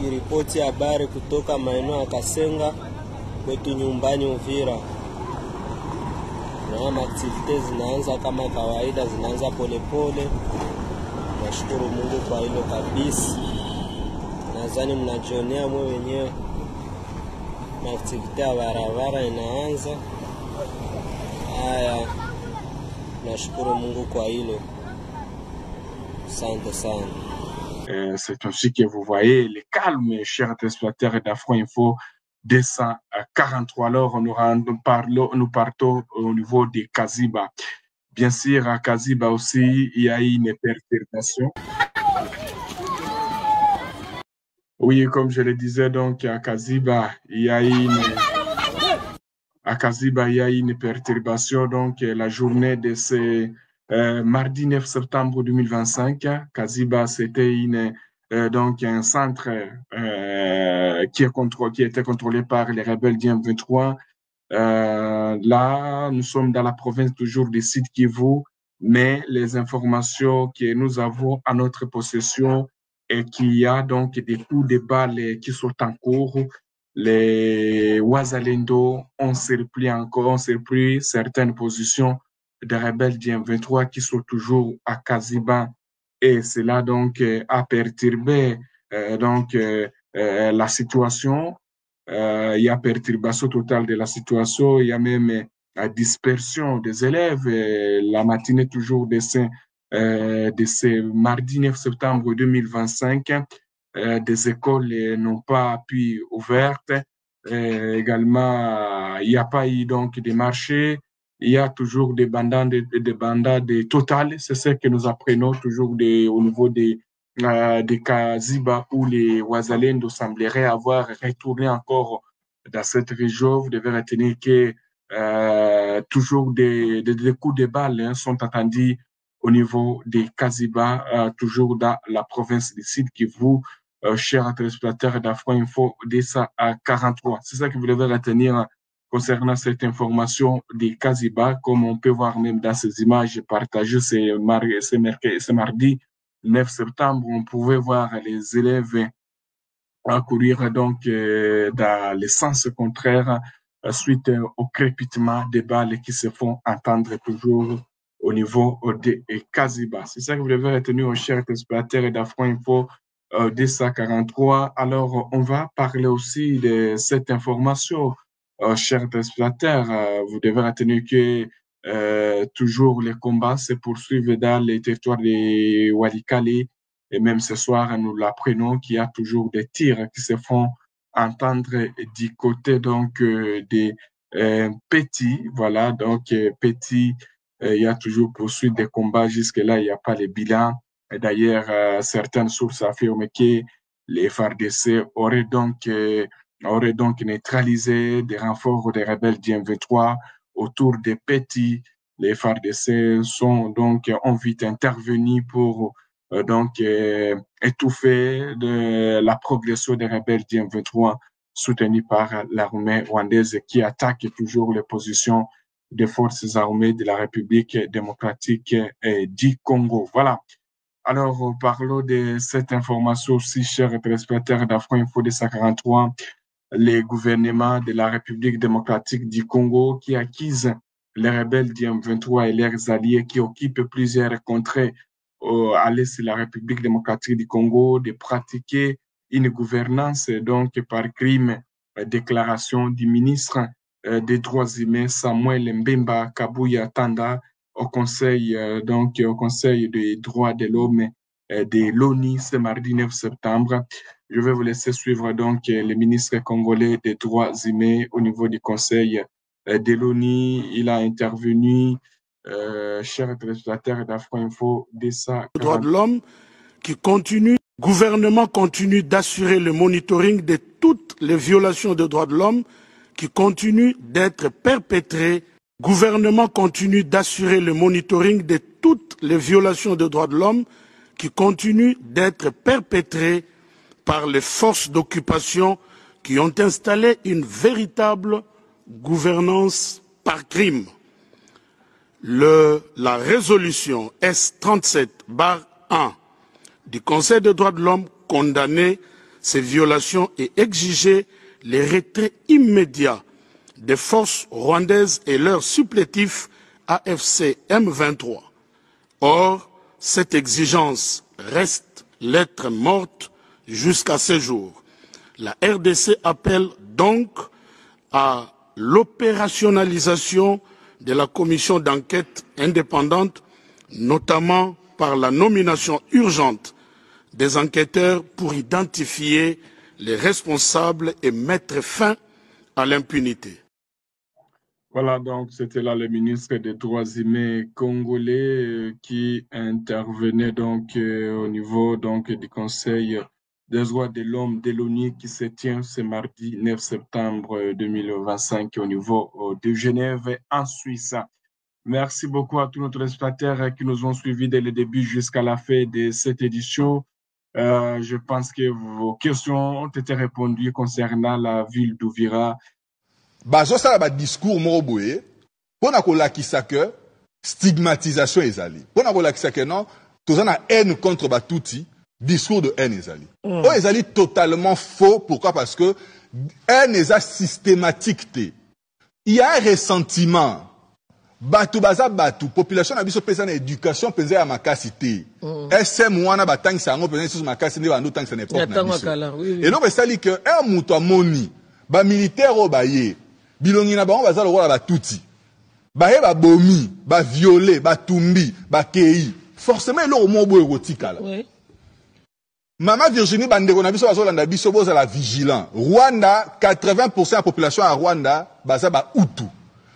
nikiripoti habari kutoka maeneo ya Kasenga kwetu nyumbani Uvira. Na activite zinaanza kama kawaida, zinaanza polepole. Nashukuru Mungu kwa hilo kabisa. Nadhani mnajionea mwe wenyewe na activite ya barabara inaanza. Haya, nashukuru Mungu kwa hilo. Asante sana. C'est ainsi que vous voyez le calme, chers téléspectateurs d'Afro Info 243. Alors, nous partons au niveau de Kaziba. Bien sûr, à Kaziba aussi, il y a une perturbation. Oui, comme je le disais, donc, à Kaziba, il y a une perturbation. Donc, la journée de ce mardi 9 septembre 2025, Kaziba, c'était donc un centre qui était contrôlé par les rebelles du M23. Là, nous sommes dans la province toujours du Sud Kivu, mais les informations que nous avons à notre possession est qu'il y a donc des coups de balles qui sont en cours. Les Wazalendo ont surpris certaines positions des rebelles du M23 qui sont toujours à Kaziba, et cela donc a perturbé la situation. Il y a perturbation totale de la situation, il y a même la dispersion des élèves. La matinée toujours de ce mardi 9 septembre 2025, des écoles n'ont pas pu ouvertes. Également, il n'y a pas eu donc des marchés. Il y a toujours des bandades totales. C'est ce que nous apprenons toujours au niveau des Kaziba, où les Wazalendo sembleraient avoir retourné encore dans cette région. Vous devez retenir que toujours des coups de balles sont attendus au niveau des Kaziba, toujours dans la province du Sud Kivu, chers téléspectateurs d'Afro Info 243. C'est ça que vous devez retenir concernant cette information des Kaziba, comme on peut voir même dans ces images partagées ce mardi 9 septembre, on pouvait voir les élèves courir donc dans le sens contraire suite au crépitement des balles qui se font entendre toujours au niveau de Kaziba. C'est ça que vous devez retenir, chers téléspectateurs d'Afro Info 243. Alors, on va parler aussi de cette information, chers téléspectateurs. Vous devez retenir que toujours les combats se poursuivent dans les territoires de Walikale, et même ce soir nous l'apprenons qu'il y a toujours des tirs qui se font entendre du côté donc des petits, voilà, donc petits, il y a toujours poursuite des combats. Jusque là il n'y a pas les bilans. D'ailleurs, certaines sources affirment que les FARDC auraient donc neutralisé des renforts des rebelles du M23 autour des petits. Les FARDC ont vite intervenu pour étouffer la progression des rebelles du M23 soutenus par l'armée rwandaise qui attaque toujours les positions des forces armées de la République démocratique du Congo. Voilà. Alors, parlons de cette information aussi, chers téléspectateurs d'Afro Info 243. Les gouvernements de la République démocratique du Congo qui accusent les rebelles du M23 et leurs alliés qui occupent plusieurs contrées à l'est de la République démocratique du Congo de pratiquer une gouvernance donc par crime. Déclaration du ministre des droits humains Samuel Mbemba Kabuya Tanda au Conseil des droits de l'homme de l'ONU ce mardi 9 septembre. Je vais vous laisser suivre donc le ministre congolais des droits humains au niveau du Conseil de l'ONU. Il a intervenu, chers téléspectateurs d'Afro Info, de ça. Droits de l'homme qui continue, le gouvernement continue d'assurer le monitoring de toutes les violations des droits de l'homme qui continuent d'être perpétrées. Le gouvernement continue d'assurer le monitoring de toutes les violations des droits de l'homme qui continuent d'être perpétrées par les forces d'occupation qui ont installé une véritable gouvernance par crime. La résolution S37/1 du Conseil des droits de l'homme condamnait ces violations et exiger les retraits immédiats des forces rwandaises et leurs supplétifs AFC M23. Or, cette exigence reste lettre morte jusqu'à ce jour. La RDC appelle donc à l'opérationnalisation de la commission d'enquête indépendante, notamment par la nomination urgente des enquêteurs pour identifier les responsables et mettre fin à l'impunité. Voilà, donc c'était là le ministre des Droits humains congolais qui intervenait donc au niveau donc du Conseil des droits de l'homme de l'ONU qui se tient ce mardi 9 septembre 2025 au niveau de Genève en Suisse. Merci beaucoup à tous nos téléspectateurs qui nous ont suivis dès le début jusqu'à la fin de cette édition. Je pense que vos questions ont été répondues concernant la ville d'Uvira. Bazosala ba discours moko boye pona kolakisa que stigmatisation ezali pona kolakisa que non tozana haine contre batuti discours de haine ezali o ezali totalement faux. Pourquoi? Parce que haine eza systématique te. Il y a un ressentiment batu baza batu population na biso pesa na éducation penza ya makasi te SM wana batangisa yango penza sur makasi nde bando tangisa na époque na biso et donc esali que un mutu amoni ba militaire o baye bilongi na bango baza lokola batuti baye ba bomi ba violer ba tumbi ba kei forcément eloko mo boye kotikala. Mama Virginie bandeko na biso bazolanda biso bozala vigilant. Rwanda 80% de la population à Rwanda baza ba Hutu.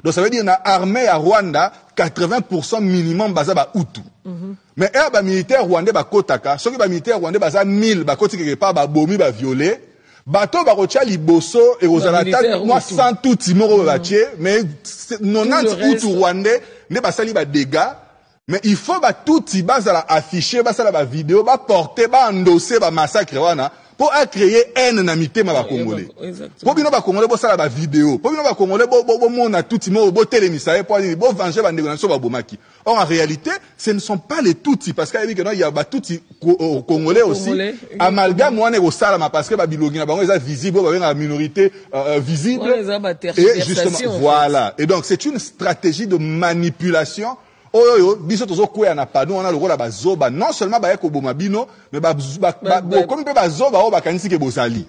Donc ça veut dire na armée à Rwanda 80% minimum baza ba Hutu. Mais ba militaire rwandais ba kotaka, ceux qui ba militaire rwandais baza 1000 ba koti quelque part ba bomi ba violer. Bato ba kocha liboso et ozala ta moi 100 Tutsi moko ba tie mais 90 Hutu rwandais ne ba sali ba dégâts. Mais il faut ba Tutsi bazala afficher basala ba vidéo ba porter ba endosser ba massacre wana pour créer haine na mitema ba congolais. Pour bino ba congolais bo sala ba vidéo, pour bino ba congolais bo mona Tutsi mo bo telemisa pour dire bo venger ba ndeko na so ba bomaki. Or en réalité, ce ne sont pas les Tutsi parce qu'il y a ba Tutsi congolais aussi. Amalgame wana ko sala parce que ba bilongi na bango eza visible ba la minorité visible. Et justement voilà. Et donc c'est une stratégie de manipulation. Oyo biso tozo kwea na pardon on a lokola bazoba non seulement ba ekoboma bino mais comme pe bazoba o bakanisi ke bozali.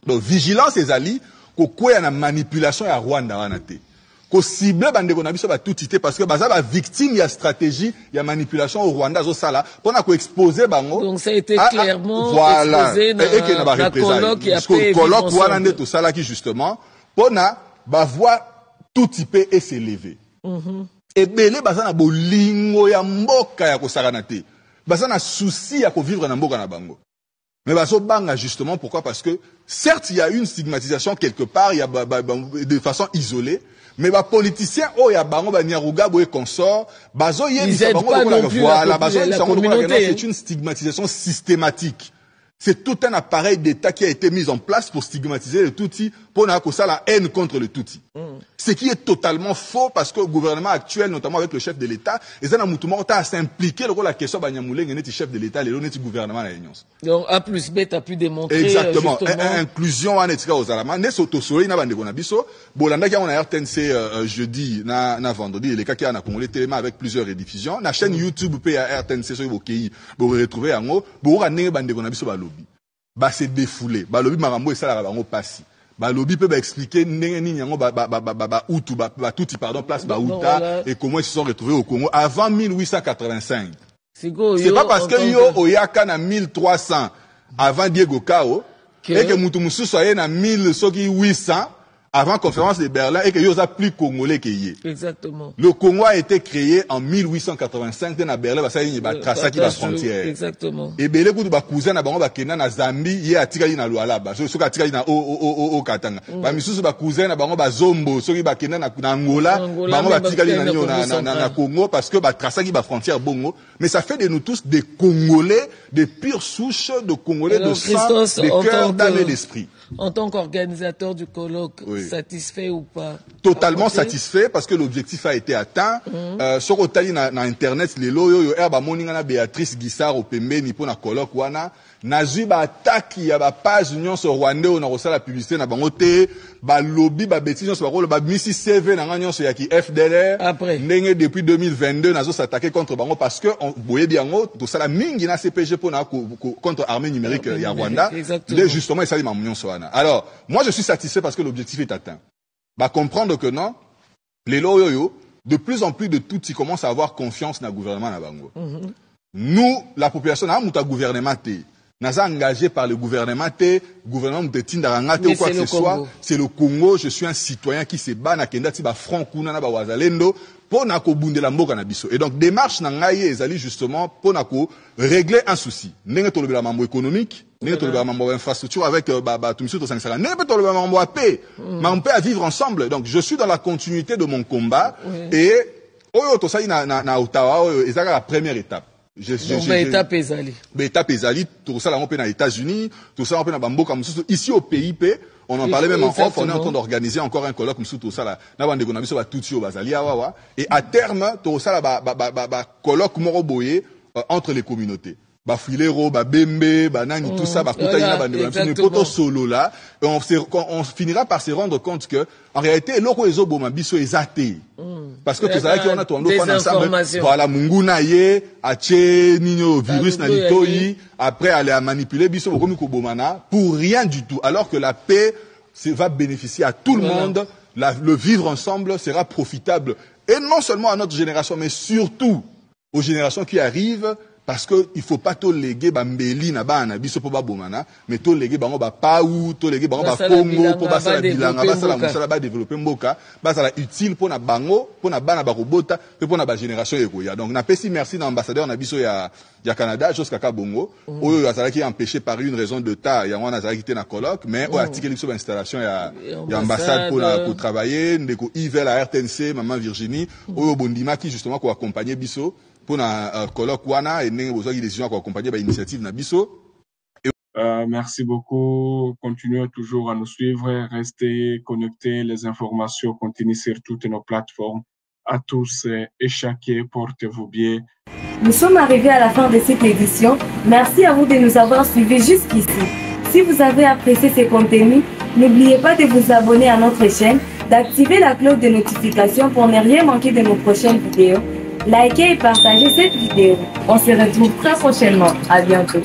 Donc vigilance ezali ko kwea na manipulation ya Rwanda wana te. Ko cible bandeko na biso ba tutité parce que baza ba victime ya stratégie ya manipulation au Rwanda zo sala pona ko exposer bango. Donc ça a été clairement exposé dans la colloque qui a fait colloque wana nde to sala qui justement pona ba voix tout type et s'élever. Ebele baza na bolingo ya mboka ya kosakana te baza na souci ya kovivre na mboka na bango mais bazo banga justement pourquoi parce que certes il y a une stigmatisation quelque part il y a de façon isolée mais ba politiciens oh ya bango ba nyaruga boye consort bazo yebisa bango voilà bazo yebisa bango c'est une stigmatisation systématique. C'est tout un appareil d'État qui a été mis en place pour stigmatiser le Tutsi, pour n'avoir ça la haine contre le Tutsi. Ce qui est totalement faux parce que le gouvernement actuel, notamment avec le chef de l'État, ils ont à s'impliquer dans la question de le chef de l'État, le gouvernement de l'Union. Donc A plus B a pu démontrer. Exactement. Inclusion en état aux Allemands. N'est auto soleil n'a pas de bonabiso. Bolanda qui a un RTNC jeudi, na vendredi, les cas qui a un Congolais tellement avec plusieurs rediffusions. La chaîne YouTube peut à RTNC sur le pays pour retrouver un mot. Pour ramener bande bonabiso balobi. Bah c'est défoulé. Balobi marambo et ça la bango passi. Balobi peut expliquer Hutu, Tutsi pardon place Baouta et comment ils se sont retrouvés au Congo avant 1885. C'est pas parce que yo oyaka na 1300 avant Diego Cao et que Moutoumousou soit na 1800 avant conférence de Berlin et que yo a plus congolais que yé. Exactement. Le Congo a été créé en 1885 dans Berlin parce qu'il y a tracé la frontière. Exactement. Et belé kudu ba cousin na bango ba kena na Zambie yé atikali na Luala ba so ka atikali na o Katanga. Ba misusu ba cousin na bango ba Zombo so ki ba kena na Angola bango ba atikali na Congo parce que ba tracé la frontière bongo. Mais ça fait de nous tous des Congolais, des pures souches de Congolais de sang, de cœur, d'âme et d'esprit. En tant qu'organisateur du colloque, satisfait ou pas? Totalement satisfait parce que l'objectif a été atteint. Sur Otali na internet, les loyo yo erba moninga na Béatrice Guissard au Pembe ni pour na colloque wana nazui ba attaque ya ba page nyonso rwandais on a reçu la publicité na bango te ba lobby ba bêtise nyonso ba ba misi CV na nga nyonso ya ki FDLR ndenge depuis 2022 nazo s'attaquer contre bango parce que on boye biango tout ça la mingi na CPG pour na contre armée numérique ya Rwanda de justement ça ma nyonso wana. Alors moi je suis satisfait parce que l'objectif est atteint. Ba comprendre que non les loyoyo de plus en plus de tout qui commencent à avoir confiance dans le gouvernement na bango. Nous la population na muta gouvernement te Naza engagé par le gouvernement te, gouvernement de Tindarangate ou quoi que ce soit, c'est le Congo, je suis un citoyen qui se bat na kenda ti ba front kuna na ba wazalendo pour na ko bundela mboka na biso. Et donc démarche na ngai ezali justement pour na ko régler un souci. Ndenge to lobela mambo économique, ndenge to lobela mambo infrastructure avec tumiso to sangsala. Ndenge to lobela mambo a paix, mambo à vivre ensemble. Donc je suis dans la continuité de mon combat et oyo to sali na Ottawa ezaka la première étape. Étape ezali, tout ça là on peut dans les États-Unis, tout ça on peut dans Bamboka, ici au PIP, on en parlait même en off, on est en train d'organiser encore un colloque tout ça là, na bande konabiso ba tuti au bazali awa et à terme tout ça là ba colloque moroboye entre les communautés. Ba Filero, ba Bembe, ba Nani, tout ça, ba Koutaïna, ba Ndebamsi, poto solo là, et on finira par se rendre compte que, en réalité, l'oko ezo boma biso ezate. Parce que tout ça, qui on a tourné ensemble, voilà, Munguna ye, ache, nino, virus, na litoi, après aller à manipuler biso, bokomi ko bomana, pour rien du tout. Alors que la paix, va bénéficier à tout le monde, le vivre ensemble sera profitable. Et non seulement à notre génération, mais surtout aux générations qui arrivent, parce que il faut pas tout léguer bambeli na bana biso po ba bomana mais tout léguer bango ba paou tout léguer bango ba Congo po ba sala bilanga ba sala musala ba développer mboka ba sala utile pour na bango pour na bana ba robota et pour na ba génération ekoya. Donc na pesi merci na ambassadeur na biso ya Canada jusqu'à Kabongo oyo azala qui empêché par une raison de tas ya wana azala qui était na colloque mais o article biso ba installation ya ambassade pour travailler ndeko Yves la RTNC maman Virginie oyo bondima qui justement ko accompagner biso pour un colloque wana et n'ayez besoin de décision pour accompagner par initiative Nabiso. Merci beaucoup. Continuez toujours à nous suivre. Restez connectés. Les informations continuent sur toutes nos plateformes. À tous et chacun, portez-vous bien. Nous sommes arrivés à la fin de cette édition. Merci à vous de nous avoir suivis jusqu'ici. Si vous avez apprécié ces contenus, n'oubliez pas de vous abonner à notre chaîne, d'activer la cloche de notification pour ne rien manquer de nos prochaines vidéos. Likez et partagez cette vidéo. On se retrouve très prochainement. À bientôt.